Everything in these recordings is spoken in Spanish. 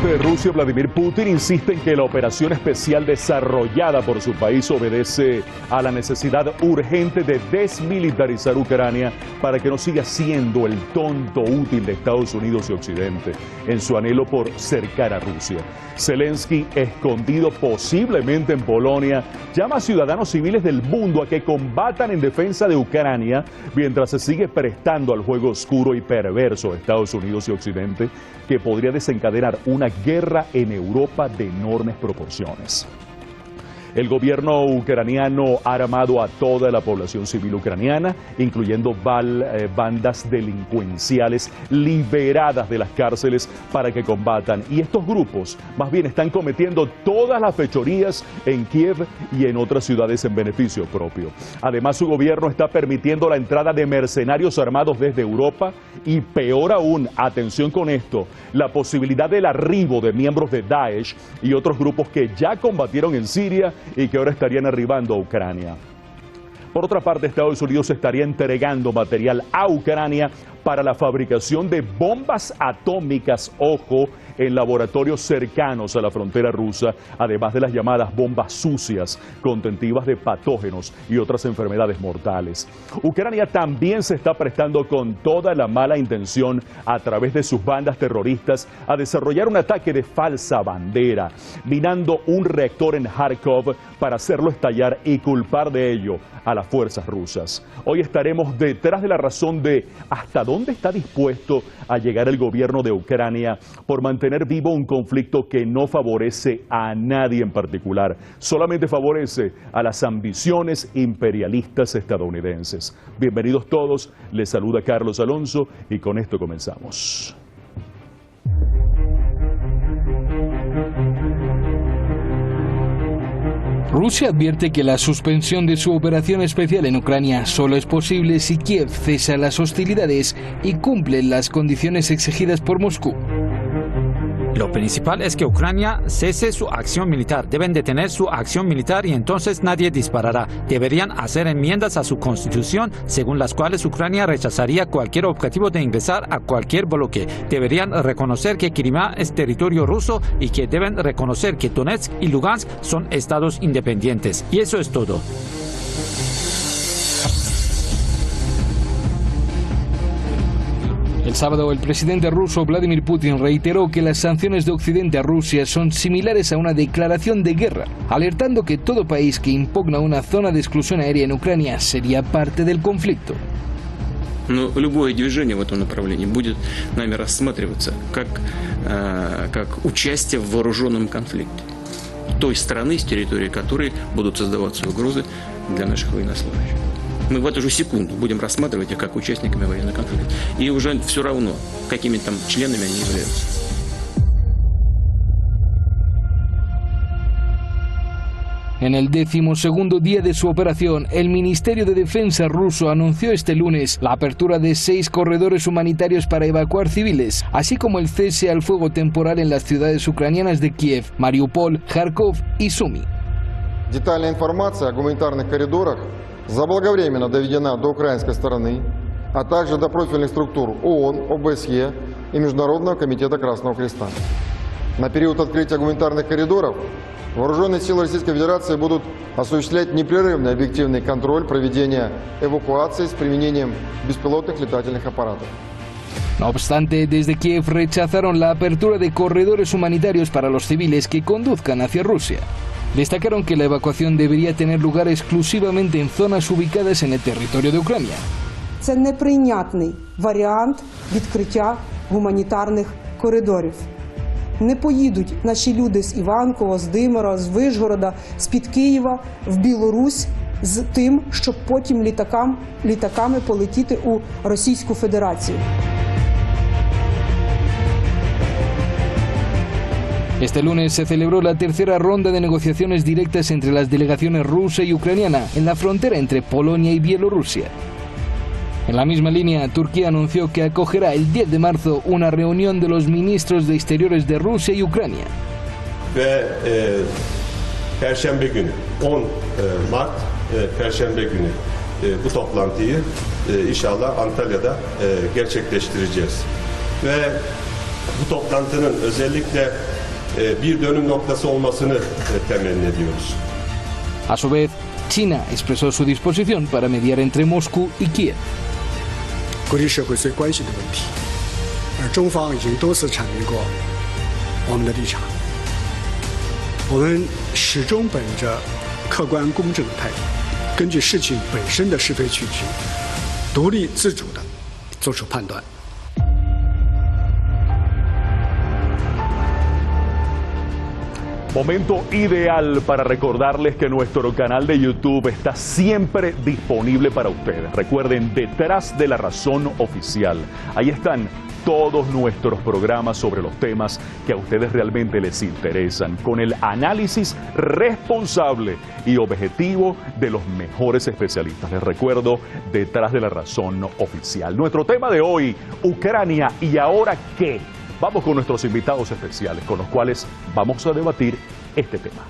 presidente de Rusia, Vladimir Putin, insiste en que la operación especial desarrollada por su país obedece a la necesidad urgente de desmilitarizar Ucrania para que no siga siendo el tonto útil de Estados Unidos y Occidente en su anhelo por cercar a Rusia. Zelensky, escondido posiblemente en Polonia, llama a ciudadanos civiles del mundo a que combatan en defensa de Ucrania mientras se sigue prestando al juego oscuro y perverso de Estados Unidos y Occidente, que podría desencadenar una guerra en Europa de enormes proporciones. El gobierno ucraniano ha armado a toda la población civil ucraniana, incluyendo bandas delincuenciales liberadas de las cárceles para que combatan. Y estos grupos más bien están cometiendo todas las fechorías en Kiev y en otras ciudades en beneficio propio. Además, su gobierno está permitiendo la entrada de mercenarios armados desde Europa y, peor aún, atención con esto, la posibilidad del arribo de miembros de Daesh y otros grupos que ya combatieron en Siria y que ahora estarían arribando a Ucrania. Por otra parte, Estados Unidos estaría entregando material a Ucrania para la fabricación de bombas atómicas, ojo, en laboratorios cercanos a la frontera rusa, además de las llamadas bombas sucias, contentivas de patógenos y otras enfermedades mortales. Ucrania también se está prestando con toda la mala intención, a través de sus bandas terroristas, a desarrollar un ataque de falsa bandera, minando un reactor en Kharkov para hacerlo estallar y culpar de ello a las fuerzas rusas. Hoy estaremos detrás de la razón de hasta dónde está dispuesto a llegar el gobierno de Ucrania por mantener vivo un conflicto que no favorece a nadie en particular, solamente favorece a las ambiciones imperialistas estadounidenses. Bienvenidos todos, les saluda Carlos Alonso y con esto comenzamos. Rusia advierte que la suspensión de su operación especial en Ucrania solo es posible si Kiev cesa las hostilidades y cumple las condiciones exigidas por Moscú. Lo principal es que Ucrania cese su acción militar. Deben detener su acción militar y entonces nadie disparará. Deberían hacer enmiendas a su constitución según las cuales Ucrania rechazaría cualquier objetivo de ingresar a cualquier bloque. Deberían reconocer que Crimea es territorio ruso y que deben reconocer que Donetsk y Lugansk son estados independientes. Y eso es todo. El sábado, el presidente ruso Vladimir Putin reiteró que las sanciones de Occidente a Rusia son similares a una declaración de guerra, alertando que todo país que impugna una zona de exclusión aérea en Ucrania sería parte del conflicto. Но любое движение в этом направлении будет нами рассматриваться как участие в вооруженном конфликте той страны, с территории которой будут создаваться угрозы для наших военнослужащих. Мы в эту же секунду будем рассматривать их как участниками военного конфликта. И уже все равно, какими там членами они являются. En el 12º día de su operación, el Ministerio de Defensa ruso anunció este lunes la apertura de 6 corredores humanitarios para evacuar civiles, así como el cese al fuego temporal en las ciudades ucranianas de Kiev, Mariupol, Kharkov y Sumy. Детальная информация о гуманитарных коридорах заблаговременно доведена до украинской стороны, а также до профильных структур ООН, ОБСЕ и Международного комитета Красного Креста. На период открытия гуманитарных коридоров вооруженные силы Российской Федерации будут осуществлять непрерывный объективный контроль проведения эвакуации с применением беспилотных летательных аппаратов. No obstante, desde Kiev rechazaron la apertura de corredores humanitarios para los civiles que conduzcan hacia Rusia. Destacaron que la evacuación debería tener lugar exclusivamente en zonas ubicadas en el territorio de Ucrania. Це неприйнятний варіант відкриття гуманітарних коридорів. Не поїдуть наші люди з Іванкова, з Димира, з Вишгорода, з-під Києва в Білорусь з тим, щоб потім літаками полетіти у Російську Федерацію. Este lunes se celebró la tercera ronda de negociaciones directas entre las delegaciones rusa y ucraniana en la frontera entre Polonia y Bielorrusia. En la misma línea, Turquía anunció que acogerá el 10 de marzo una reunión de los ministros de Exteriores de Rusia y Ucrania. Ve Perşembe günü 10 Mart Perşembe günü bu toplantıyı inşallah Antalya'da gerçekleştireceğiz. Ve bu toplantının özellikle bir dönüm noktası olmasını temenni ediyoruz. A su vez, China expresó su disposición para mediar entre Moscú y Kiev. 国际社会最关心的问题，而中方已经多次阐明过我们的立场。我们始终本着客观公正的态度，根据事情本身的是非曲直，独立自主地做出判断。 Momento ideal para recordarles que nuestro canal de YouTube está siempre disponible para ustedes. Recuerden, Detrás de la Razón Oficial. Ahí están todos nuestros programas sobre los temas que a ustedes realmente les interesan, con el análisis responsable y objetivo de los mejores especialistas. Les recuerdo, Detrás de la Razón Oficial. Nuestro tema de hoy, Ucrania, ¿y ahora qué? Vamos con nuestros invitados especiales, con los cuales vamos a debatir este tema.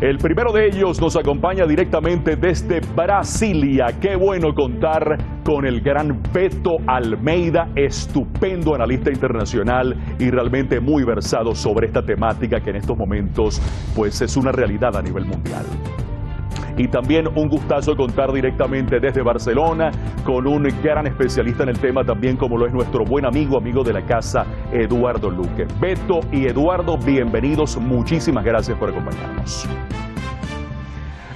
El primero de ellos nos acompaña directamente desde Brasilia. Qué bueno contar con el gran Beto Almeida, estupendo analista internacional y realmente muy versado sobre esta temática que en estos momentos pues es una realidad a nivel mundial. Y también un gustazo contar directamente desde Barcelona con un gran especialista en el tema también, como lo es nuestro buen amigo de la casa, Eduardo Luque. Beto y Eduardo, bienvenidos, muchísimas gracias por acompañarnos.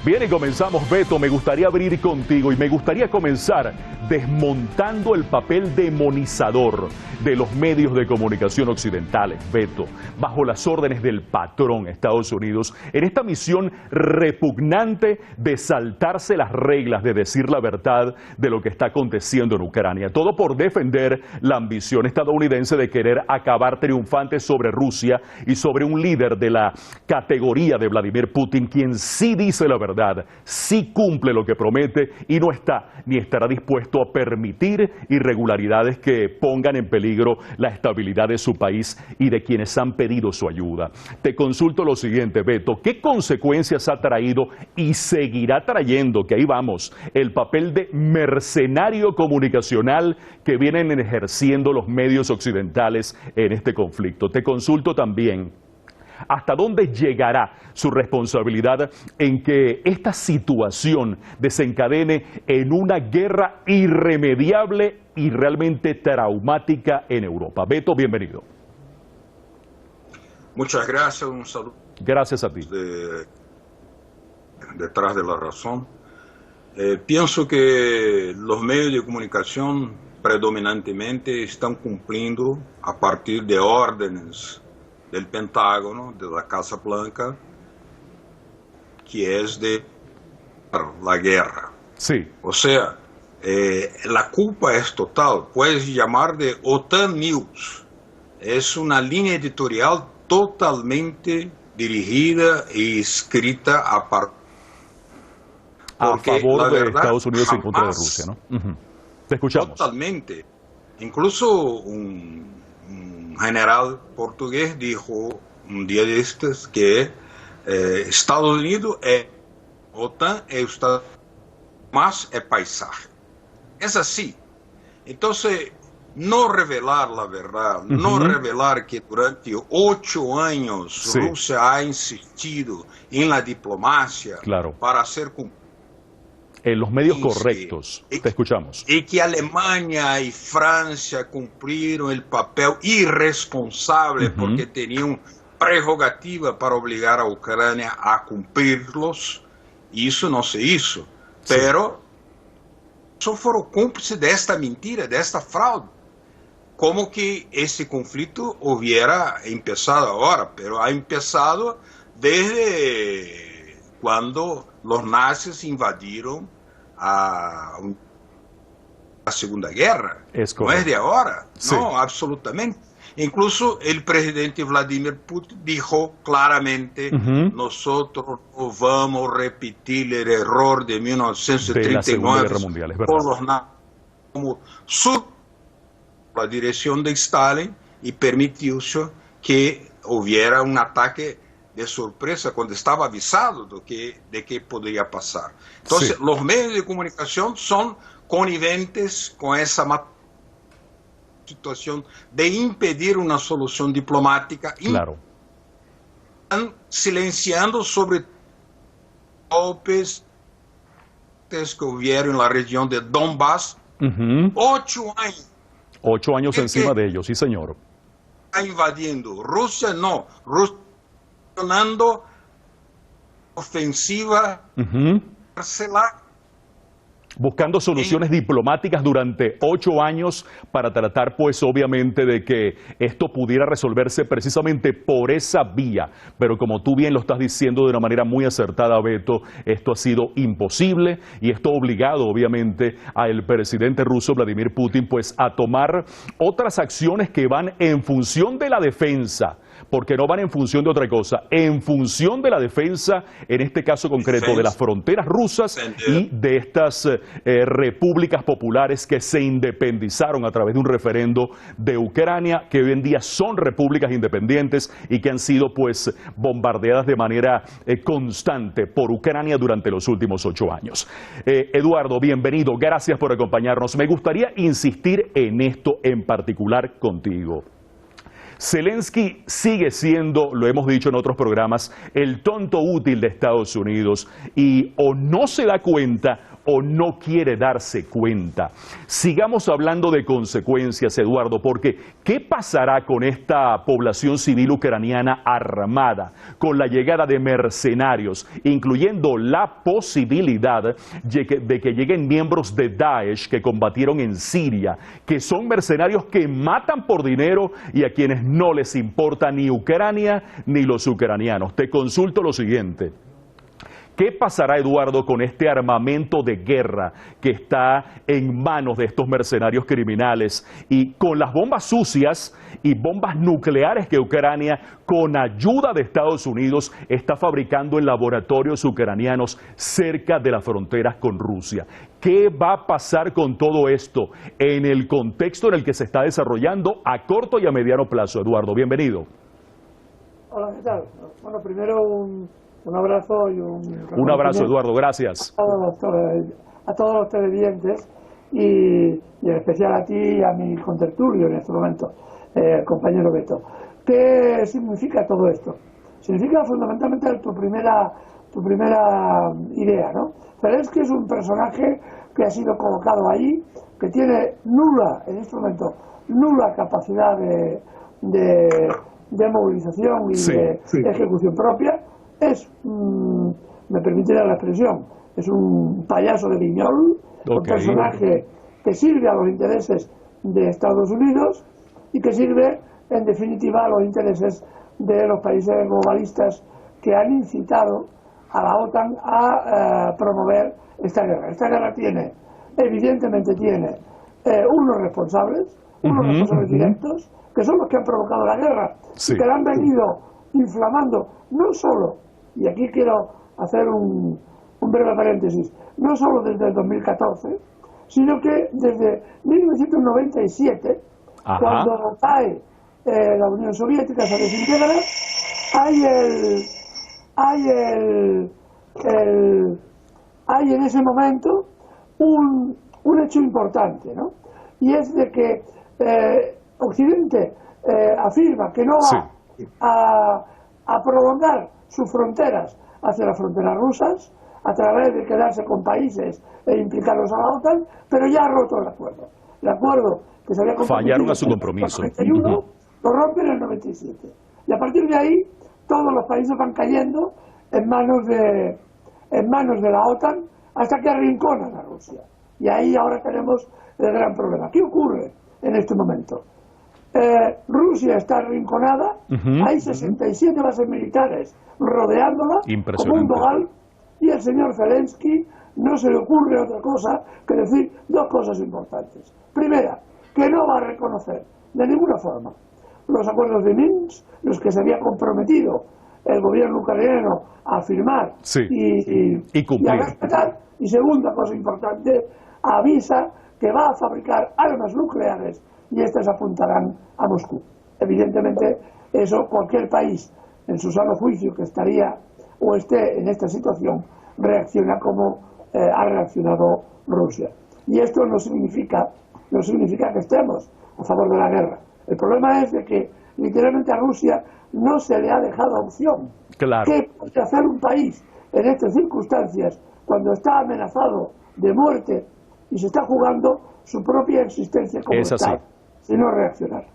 Bien, y comenzamos, Beto. Me gustaría abrir contigo y me gustaría comenzar desmontando el papel demonizador de los medios de comunicación occidentales, Beto, bajo las órdenes del patrón Estados Unidos, en esta misión repugnante de saltarse las reglas, de decir la verdad de lo que está aconteciendo en Ucrania. Todo por defender la ambición estadounidense de querer acabar triunfante sobre Rusia y sobre un líder de la categoría de Vladimir Putin, quien sí dice la verdad, sí cumple lo que promete y no está ni estará dispuesto a permitir irregularidades que pongan en peligro la estabilidad de su país y de quienes han pedido su ayuda. Te consulto lo siguiente, Beto, ¿qué consecuencias ha traído y seguirá trayendo, que ahí vamos, el papel de mercenario comunicacional que vienen ejerciendo los medios occidentales en este conflicto? Te consulto también, ¿hasta dónde llegará su responsabilidad en que esta situación desencadene en una guerra irremediable y realmente traumática en Europa? Beto, bienvenido. Muchas gracias, un saludo. Gracias a ti. Detrás de la razón. Pienso que los medios de comunicación predominantemente están cumpliendo a partir de órdenes del Pentágono, de la Casa Blanca, que es de la guerra. Sí. O sea, la culpa es total. Puedes llamar de OTAN News. Es una línea editorial totalmente dirigida y escrita a favor de Estados Unidos en contra de Rusia, ¿no? Te escuchamos. Totalmente. Incluso un general portugués dijo un día de estos que Estados Unidos es OTAN, más es paisaje. Es así. Entonces, no revelar la verdad, no revelar que durante 8 años Rusia ha insistido en la diplomacia para hacer cumplir en los medios correctos. Te escuchamos. Y que Alemania y Francia cumplieron el papel irresponsable porque tenían prerrogativa para obligar a Ucrania a cumplirlos. Y eso no se hizo. Pero solo fueron cómplices de esta mentira, de esta fraude. Como que ese conflicto hubiera empezado ahora, pero ha empezado desde cuando los nazis invadieron a la Segunda Guerra. No es de ahora, no, absolutamente. Incluso el presidente Vladimir Putin dijo claramente, nosotros no vamos a repetir el error de 1939 de la Segunda Guerra Mundial, es verdad. Por los nazis, como la dirección de Stalin, y permitió que hubiera un ataque de sorpresa cuando estaba avisado de que podría pasar. Entonces, los medios de comunicación son coniventes con esa situación de impedir una solución diplomática. Claro. Están silenciando sobre golpes que hubieron en la región de Donbass. 8 años. 8 años encima de ellos, sí señor. Está invadiendo. Rusia no. Rusia está ganando ofensiva parcelar. Buscando soluciones diplomáticas durante 8 años para tratar, pues, obviamente, de que esto pudiera resolverse precisamente por esa vía. Pero como tú bien lo estás diciendo de una manera muy acertada, Beto, esto ha sido imposible y esto ha obligado, obviamente, al presidente ruso Vladimir Putin, pues, a tomar otras acciones que van en función de la defensa, porque no van en función de otra cosa, en función de la defensa, en este caso concreto, de las fronteras rusas y de estas repúblicas populares que se independizaron a través de un referendo de Ucrania, que hoy en día son repúblicas independientes y que han sido, pues, bombardeadas de manera constante por Ucrania durante los últimos 8 años. Eduardo, bienvenido, gracias por acompañarnos. Me gustaría insistir en esto en particular contigo. Zelensky sigue siendo, lo hemos dicho en otros programas, el tonto útil de Estados Unidos y o no se da cuenta o no quiere darse cuenta. Sigamos hablando de consecuencias, Eduardo, porque ¿qué pasará con esta población civil ucraniana armada, con la llegada de mercenarios, incluyendo la posibilidad de que lleguen miembros de Daesh que combatieron en Siria, que son mercenarios que matan por dinero y a quienes no les importa ni Ucrania ni los ucranianos? Te consulto lo siguiente. ¿Qué pasará, Eduardo, con este armamento de guerra que está en manos de estos mercenarios criminales y con las bombas sucias y bombas nucleares que Ucrania, con ayuda de Estados Unidos, está fabricando en laboratorios ucranianos cerca de las fronteras con Rusia? ¿Qué va a pasar con todo esto en el contexto en el que se está desarrollando a corto y a mediano plazo? Eduardo, bienvenido. Hola, ¿qué tal? Bueno, primero un abrazo y un abrazo, Eduardo, gracias. A todos los televidentes y en especial a ti y a mi contertulio en este momento, compañero Beto. ¿Qué significa todo esto? Significa fundamentalmente tu primera idea, ¿no? Zelensky es un personaje que ha sido colocado ahí, que tiene en este momento, nula capacidad de movilización y de ejecución propia. Me permitirá la expresión, es un payaso de Viñol, un personaje que sirve a los intereses de Estados Unidos y que sirve, en definitiva, a los intereses de los países globalistas que han incitado a la OTAN a promover esta guerra. Esta guerra evidentemente tiene unos responsables directos, que son los que han provocado la guerra, y que la han venido inflamando, no solo, y aquí quiero hacer un breve paréntesis, no solo desde el 2014, sino que desde 1997, cuando cae la Unión Soviética, se desintegra, hay en ese momento un hecho importante, ¿no? Y es de que Occidente afirma que no va a prolongar sus fronteras hacia las fronteras rusas a través de quedarse con países e implicarlos a la OTAN, pero ya ha roto el acuerdo. El acuerdo que se había comprometido. Fallaron a su compromiso. En el 91, lo rompen en el 97. Y a partir de ahí, todos los países van cayendo en manos de la OTAN hasta que arrinconan a Rusia. Y ahí ahora tenemos el gran problema. ¿Qué ocurre en este momento? Rusia está arrinconada, hay 67 bases militares rodeándola como un dogal, y el señor Zelensky no se le ocurre otra cosa que decir dos cosas importantes. Primera, que no va a reconocer de ninguna forma los acuerdos de Minsk, los que se había comprometido el gobierno ucraniano a firmar y cumplir. Y a respetar. Y segunda cosa importante, avisa que va a fabricar armas nucleares y estas apuntarán a Moscú. Evidentemente, eso cualquier país en su sano juicio que estaría o esté en esta situación reacciona como ha reaccionado Rusia. Y esto no significa que estemos a favor de la guerra. El problema es de que literalmente a Rusia no se le ha dejado opción. Claro. ¿Qué puede hacer un país en estas circunstancias cuando está amenazado de muerte y se está jugando su propia existencia como Estado, si no reaccionar?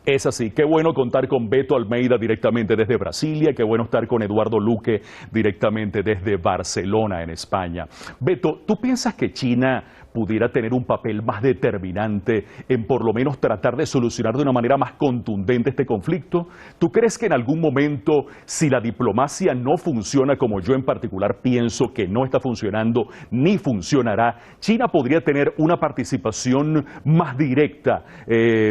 Es así, qué bueno contar con Beto Almeida directamente desde Brasilia, qué bueno estar con Eduardo Luque directamente desde Barcelona, en España. Beto, ¿tú piensas que China pudiera tener un papel más determinante en por lo menos tratar de solucionar de una manera más contundente este conflicto? ¿Tú crees que en algún momento, si la diplomacia no funciona, como yo en particular pienso que no está funcionando ni funcionará, China podría tener una participación más directa,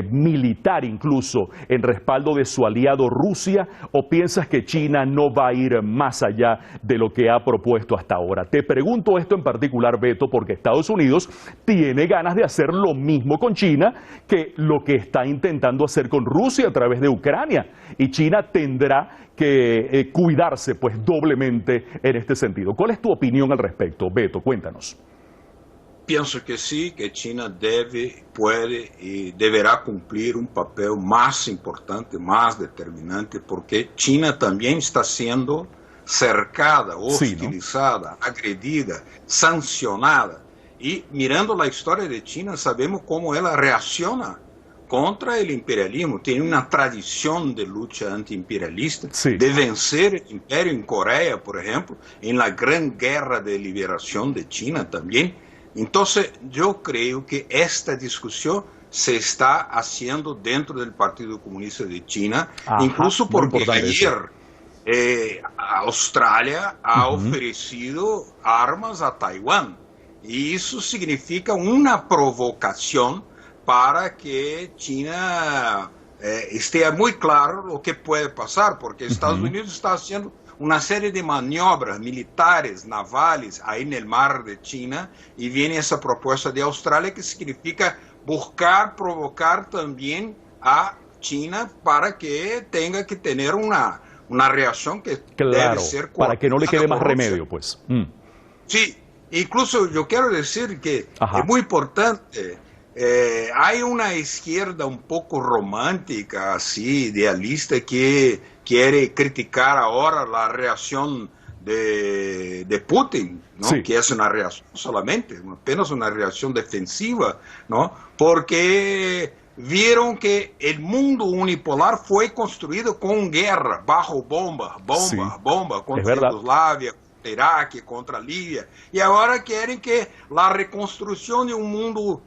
militar incluso, en respaldo de su aliado Rusia? ¿O piensas que China no va a ir más allá de lo que ha propuesto hasta ahora? Te pregunto esto en particular, Beto, porque Estados Unidos tiene ganas de hacer lo mismo con China que lo que está intentando hacer con Rusia a través de Ucrania. Y China tendrá que cuidarse pues doblemente en este sentido. ¿Cuál es tu opinión al respecto, Beto? Cuéntanos. Pienso que sí, que China debe, puede y deberá cumplir un papel más importante, más determinante, porque China también está siendo cercada, hostilizada, ¿no? Agredida, sancionada. Y mirando la historia de China, sabemos cómo ella reacciona contra el imperialismo. Tiene una tradición de lucha antiimperialista, de vencer el imperio en Corea, por ejemplo, en la gran guerra de liberación de China también. Entonces, yo creo que esta discusión se está haciendo dentro del Partido Comunista de China, incluso porque ayer Australia ha ofrecido armas a Taiwán. Y eso significa una provocación para que China esté muy claro lo que puede pasar, porque Estados Unidos está haciendo una serie de maniobras militares, navales, ahí en el mar de China, y viene esa propuesta de Australia que significa buscar, provocar también a China para que tenga que tener una reacción que debe ser para que no le quede más remedio, pues. Sí. Incluso yo quiero decir que es muy importante, hay una izquierda un poco romántica, así, idealista, que quiere criticar ahora la reacción de Putin, ¿no? Que es una reacción solamente, apenas una reacción defensiva, ¿no? Porque vieron que el mundo unipolar fue construido con guerra, bajo bomba contra Yugoslavia, Irak, contra Libia, y ahora quieren que la reconstrucción de un mundo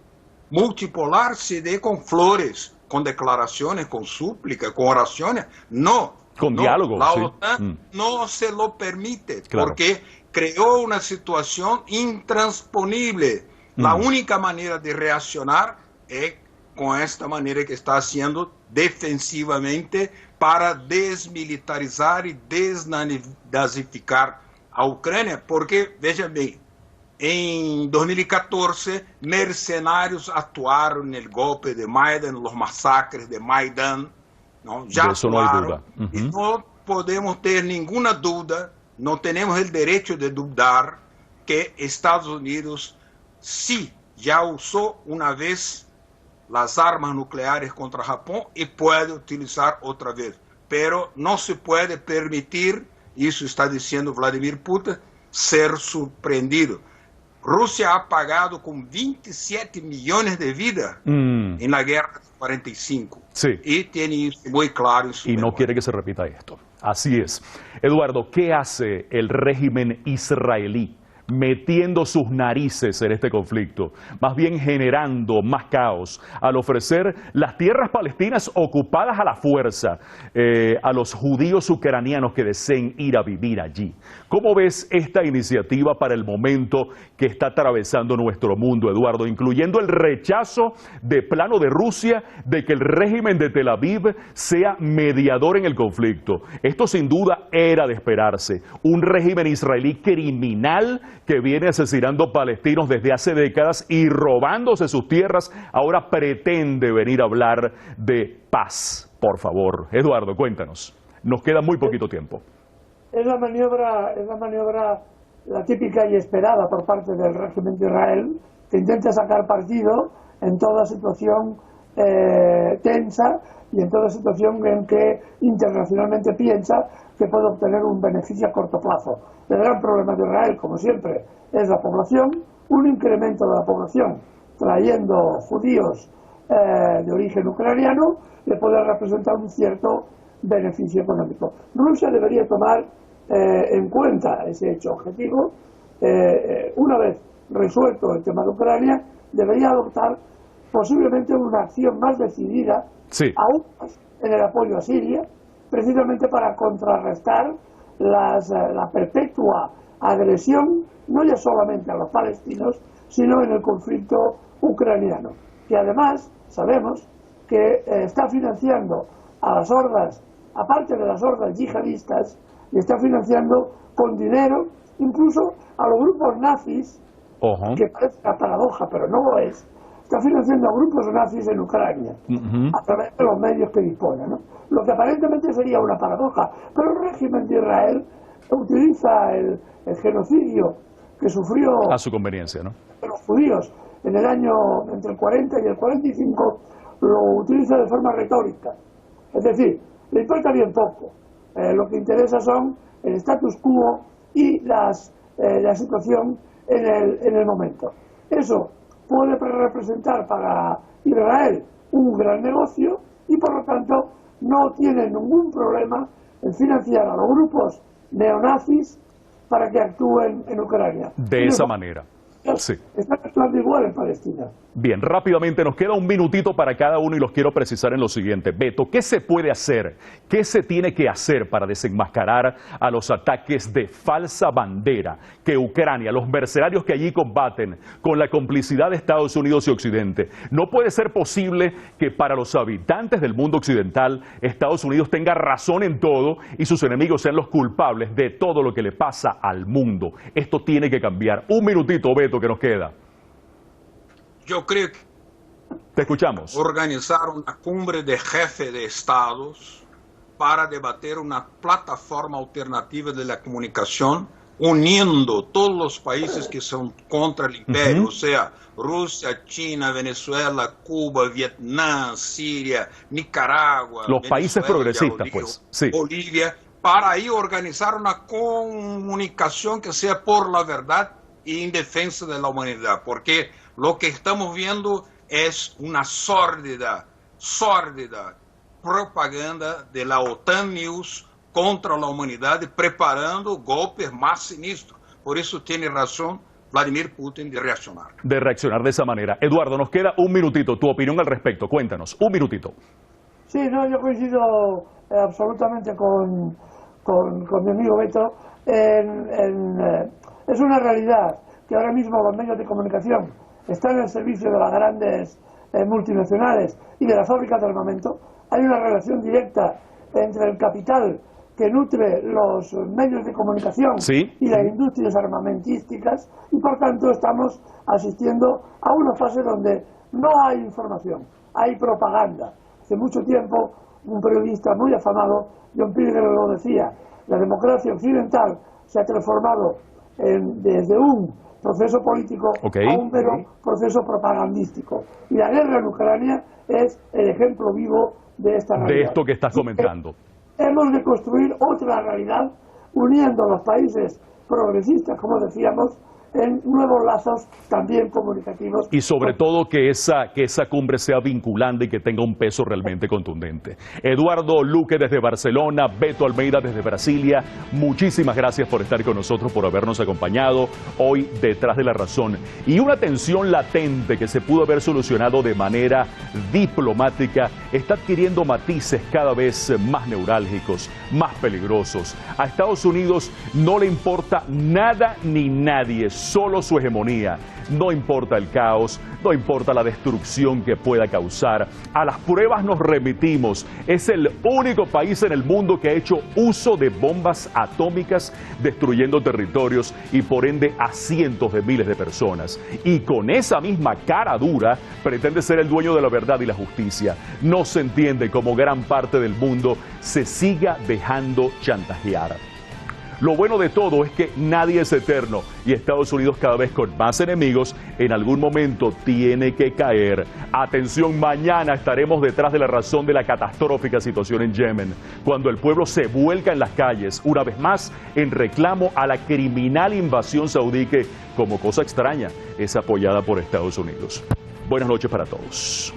multipolar se dé con flores, con declaraciones, con súplicas, con oraciones. No, con diálogo. La OTAN no se lo permite, porque creó una situación intransponible. La única manera de reaccionar es con esta manera que está haciendo defensivamente para desmilitarizar y desnazificar a Ucrânia, porque, veja bem, em 2014, mercenários atuaram no golpe de Maidan, nos massacres de Maidan, não? Já atuaram, e não podemos ter nenhuma dúvida, não temos o direito de dudar que Estados Unidos, sim, já usou uma vez as armas nucleares contra o Japão e pode utilizar outra vez, pero não se pode permitir, isso está dizendo Vladimir Putin, ser surpreendido. Rússia ha pagado com 27 milhões de vidas na guerra de 45. Y tiene isso muy claro en su memoria. No quiere que se repita esto. Así es. Eduardo, ¿qué hace el régimen israelí metiendo sus narices en este conflicto? Más bien generando más caos al ofrecer las tierras palestinas ocupadas a la fuerza a los judíos ucranianos que deseen ir a vivir allí. ¿Cómo ves esta iniciativa para el momento que está atravesando nuestro mundo, Eduardo, incluyendo el rechazo de plano de Rusia de que el régimen de Tel Aviv sea mediador en el conflicto? Esto sin duda era de esperarse. Un régimen israelí criminal que viene asesinando palestinos desde hace décadas y robándose sus tierras, ahora pretende venir a hablar de paz. Por favor, Eduardo, cuéntanos. Nos queda muy poquito tiempo. Es la maniobra, la típica y esperada por parte del régimen de Israel, que intenta sacar partido en toda situación tensa y en toda situación en que internacionalmente piensa que puede obtener un beneficio a corto plazo. El gran problema de Israel, como siempre, es la población, un incremento de la población trayendo judíos de origen ucraniano le puede representar un cierto beneficio económico. Rusia debería tomar en cuenta ese hecho objetivo. Una vez resuelto el tema de Ucrania, debería adoptar posiblemente una acción más decidida, aún más en el apoyo a Siria, precisamente para contrarrestar la perpetua agresión, no ya solamente a los palestinos, sino en el conflicto ucraniano, que además sabemos que está financiando a las hordas, aparte de las hordas yihadistas, y está financiando con dinero incluso a los grupos nazis, que parece una paradoja, pero no lo es. Está financiando a grupos nazis en Ucrania, a través de los medios que dispone, ¿no? Lo que aparentemente sería una paradoja, pero el régimen de Israel utiliza el genocidio que sufrió a su conveniencia, ¿no?, los judíos en el año entre el 40 y el 45, lo utiliza de forma retórica. Es decir, le importa bien poco. Lo que interesa son el status quo y la situación en el momento. Eso puede representar para Israel un gran negocio y por lo tanto no tiene ningún problema en financiar a los grupos neonazis para que actúen en Ucrania. De esa manera. Sí. Están actuando igual en Palestina. Bien, rápidamente, nos queda un minutito para cada uno y los quiero precisar en lo siguiente. Beto, ¿qué se puede hacer? ¿Qué se tiene que hacer para desenmascarar a los ataques de falsa bandera que Ucrania, los mercenarios que allí combaten con la complicidad de Estados Unidos y Occidente? No puede ser posible que para los habitantes del mundo occidental Estados Unidos tenga razón en todo y sus enemigos sean los culpables de todo lo que le pasa al mundo. Esto tiene que cambiar. Un minutito, Beto, que nos queda. Yo creo que te escuchamos. Organizar una cumbre de jefes de estados para debatir una plataforma alternativa de la comunicación, uniendo todos los países que son contra el imperio, o sea, Rusia, China, Venezuela, Cuba, Vietnam, Siria, Nicaragua, los países progresistas, pues, sí. Bolivia, para ahí organizar una comunicación que sea por la verdad y en defensa de la humanidad, porque lo que estamos viendo es una sórdida propaganda de la OTAN News contra la humanidad, preparando golpes más sinistros. Por eso tiene razón Vladimir Putin de reaccionar. De reaccionar de esa manera. Eduardo, nos queda un minutito. Tu opinión al respecto. Cuéntanos. Un minutito. Sí, no, yo coincido absolutamente con mi amigo Beto. Es una realidad que ahora mismo los medios de comunicación están al servicio de las grandes multinacionales y de las fábricas de armamento. Hay una relación directa entre el capital que nutre los medios de comunicación y las industrias armamentísticas, y por tanto estamos asistiendo a una fase donde no hay información, hay propaganda. Hace mucho tiempo un periodista muy afamado, John Pilger, lo decía: la democracia occidental se ha transformado desde un proceso político a un mero proceso propagandístico. Y la guerra en Ucrania es el ejemplo vivo de esta realidad. De esto que estás comentando. Hemos de construir otra realidad uniendo a los países progresistas, como decíamos, en nuevos lazos también comunicativos. Y sobre todo que esa cumbre sea vinculante y que tenga un peso realmente contundente. Eduardo Luque desde Barcelona, Beto Almeida desde Brasilia, muchísimas gracias por estar con nosotros, por habernos acompañado hoy Detrás de la Razón. Y una tensión latente que se pudo haber solucionado de manera diplomática está adquiriendo matices cada vez más neurálgicos, más peligrosos. A Estados Unidos no le importa nada ni nadie, solo su hegemonía. No importa el caos, no importa la destrucción que pueda causar. A las pruebas nos remitimos. Es el único país en el mundo que ha hecho uso de bombas atómicas, destruyendo territorios y por ende a cientos de miles de personas. Y con esa misma cara dura pretende ser el dueño de la verdad y la justicia. No se entiende cómo gran parte del mundo se siga dejando chantajear. Lo bueno de todo es que nadie es eterno y Estados Unidos, cada vez con más enemigos, en algún momento tiene que caer. Atención, mañana estaremos detrás de la razón de la catastrófica situación en Yemen, cuando el pueblo se vuelca en las calles, una vez más, en reclamo a la criminal invasión saudí que, como cosa extraña, es apoyada por Estados Unidos. Buenas noches para todos.